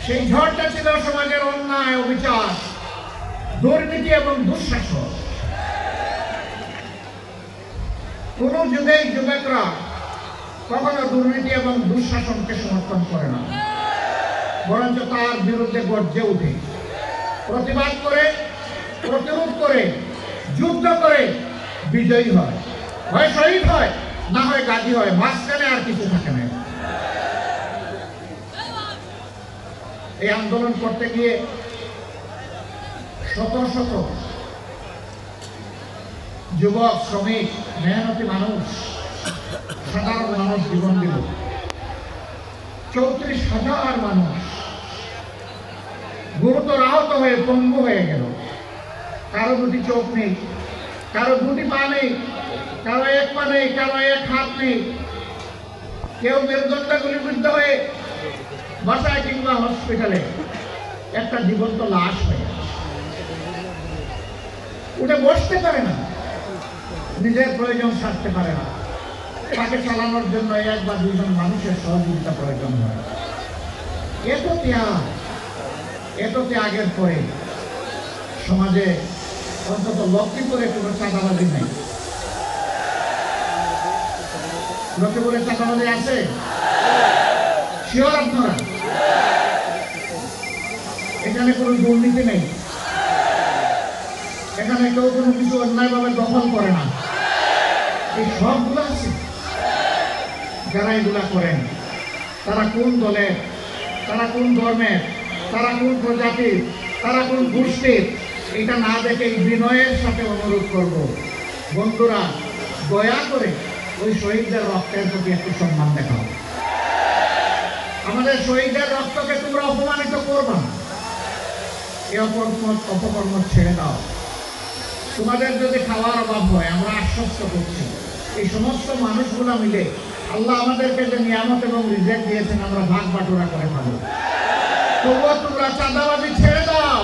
সেই ঝড়টা ছিল সমাজের অন্যায়, অবিচার, দুর্নীতি এবং দুঃশাসন। কোন যুগেই যুবকরা কখনো দুর্নীতি এবং দুঃশাসনকে সমর্থন করে না, বরঞ্চ তার বিরুদ্ধে গর্জে উঠে, প্রতিবাদ করে, প্রতিরোধ করে, যুদ্ধ করে বিজয়ী হয়, হয় শহীদ হয়, না হয় গাজী হয়, মাঝখানে আর কিছু থাকে না। এই আন্দোলন করতে গিয়ে শত শত যুবক, শ্রমিক, মেহনতি মানুষ, সাধারণ মানুষ জীবন দিল। 34,000 মানুষ গুরুতর আহত হয়ে পঙ্গু হয়ে গেল। কারো দুটি চোখ নেই, কারো দুটি পা নেই, কারো এক পা নেই, কারো এক হাত নেই। কেউ মেরুদণ্ড গুলিবিদ্ধ হয়ে বাসায় কিংবা হসপিটালে একটা জীবন্ত লাশ হয়ে উঠে বসতে পারে না, নিজের প্রয়োজন সারতে পারে না। তাকে চালানোর জন্য 1 বা 2 জন মানুষের সহযোগিতা প্রয়োজন হয়। এত ত্যাগের পরে সমাজে অন্তত লক্ষ্মীপুরে কোনো চাঁদাবাজি নেই। লক্ষ্মীপুরে চাঁদাবাজি আছে? শিওর আপনারা? এখানে কোনো দুর্নীতি নেই, এখানে কেউ কোনো কিছু অন্যায়ভাবে দখল করে না। এই সবগুলো আছে। যারা এগুলা করেন তারা কোন দলের, তারা কোন ধর্মের, তারা কোন প্রজাতির, তারা কোন গোষ্ঠীর, এটা না দেখে বিনয়ের সাথে অনুরোধ করব, বন্ধুরা দয়া করে ওই শহীদদের রক্তের প্রতি একটু সম্মান দেখাও। আমাদের শহীদদের রক্তকে তোমরা অপমানিত করবা না। এই অপকর্ম ছেড়ে দাও। তোমাদের যদি খাওয়ার অভাব হয়, আমরা আশ্বস্ত করছি, এই সমস্ত মানুষগুলো মিলে আল্লাহ আমাদেরকে যে নিয়ামত এবং রিজেক্ট দিয়েছেন আমরা ভাগ বাটোয়ারা করে খাবো। তবুও তোমরা চাঁদাবাজি ছেড়ে দাও,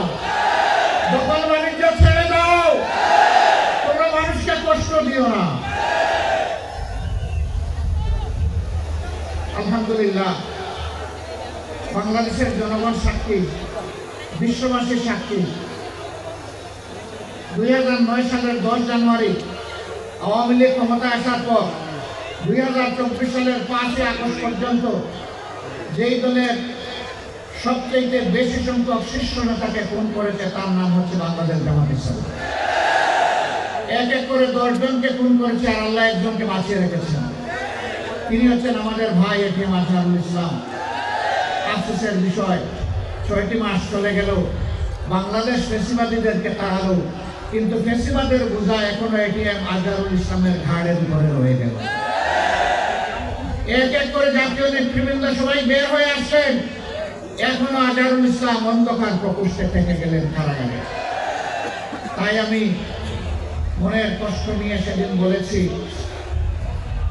দখল বাণিজ্য ছেড়ে দাও, তোমরা মানুষকে কষ্ট দিও না। আলহামদুলিল্লাহ, বাংলাদেশের জনগণ সাক্ষী, বিশ্ববাসী সাক্ষী। 2009 সালের 10 জানুয়ারি আওয়ামী লীগ ক্ষমতায় আসার পর 2024 সালের 5 আগস্ট পর্যন্ত যেই দলের সবচেয়ে বেশি সংখ্যক শীর্ষ নেতাকে খুন করেছে তার নাম হচ্ছে বাংলাদেশ জামাত ইসলামী। এক এক করে 10 জনকে খুন করেছে, আর আল্লাহ একজনকে বাঁচিয়ে রেখেছেন। তিনি হচ্ছেন আমাদের ভাই এটিএম আজহারুল ইসলাম। আফসোসের বিষয়, 6টি মাস চলে গেল, বাংলাদেশ ফ্যাসিবাদীদেরকে তাড়ালো, কিন্তু ফ্যাসিবাদের বোঝা এখনো এটিএম আজহারুল ইসলামের ঘাড়ের উপরে রয়ে গেল। এক এক করে জাতীয় নেতৃবৃন্দ সবাই বের হয়ে আসছেন, এখনো আজহারুল ইসলাম অন্ধকার প্রকোষ্ঠে থেকে গেলেন কারাগারে। তাই আমি মনের কষ্ট নিয়ে সেদিন বলেছি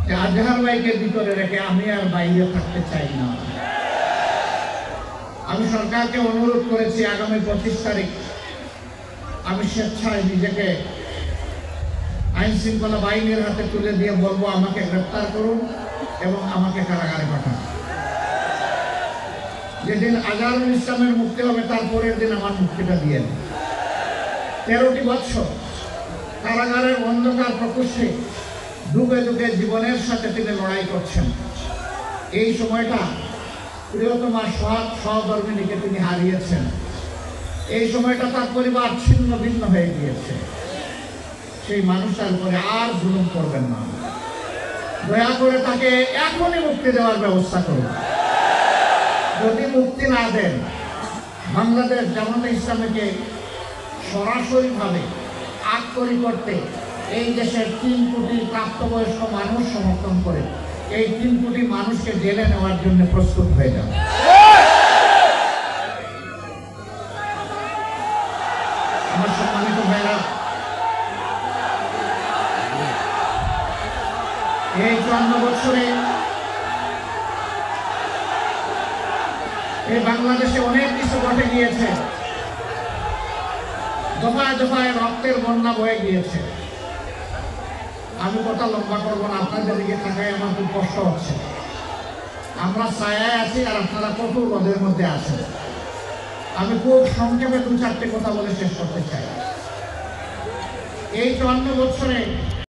যে আজহার ভাইকে ভিতরে রেখে আমি আর বাইরে থাকতে চাই না। আমি সরকারকে অনুরোধ করেছি আগামী 25 তারিখ আমি স্বেচ্ছায় নিজেকে আইন শৃঙ্খলা বাহিনীর হাতে তুলে দিয়ে বলবো আমাকে গ্রেফতার করুন এবং আমাকে কারাগারে পাঠান। যেদিন আজহারুল ইসলামের মুক্তি হবে তার পরের দিন আমার মুক্তিটা দিয়ে। 13টি বছর কারাগারের অন্ধকার প্রকোষ্ঠে ডুবে ডুবে জীবনের সাথে তিনি লড়াই করছেন। এই সময়টা প্রিয়তমা সহধর্মিনীকে তিনি হারিয়েছেন। এই সময়টা তার পরিবার ছিন্ন ভিন্ন হয়ে গিয়েছে। সেই মানুষটার উপরে আর জুলুম করবেন না, দয়া করে তাকে এখনই মুক্তি দেওয়ার ব্যবস্থা করুন। যদি মুক্তি না দেন, বাংলাদেশ জামাতে ইসলামীকে সরাসরিভাবে আটকরি করতে এই দেশের 3 কোটি প্রাপ্তবয়স্ক মানুষ সমর্থন করে এই 3 কোটি মানুষকে জেলে নেওয়ার জন্য প্রস্তুত হয়ে যান। আমার সম্মানিত ভাইরা, এই 54 বছরে এই বাংলাদেশে অনেক কিছু ঘটে গিয়েছে। দফায় দফায় রক্তের বন্যা বয়ে গিয়েছে। আমি কথা লম্বা করবো না, আপনাদের দিকে থাকায় আমার খুব কষ্ট হচ্ছে। আমরা ছায়ায় আছি আর আপনারা কঠোর রোদের মধ্যে আছেন। আমি খুব সংক্ষেপে 2-4টে কথা বলে শেষ করতে চাই। এই 54 বছরে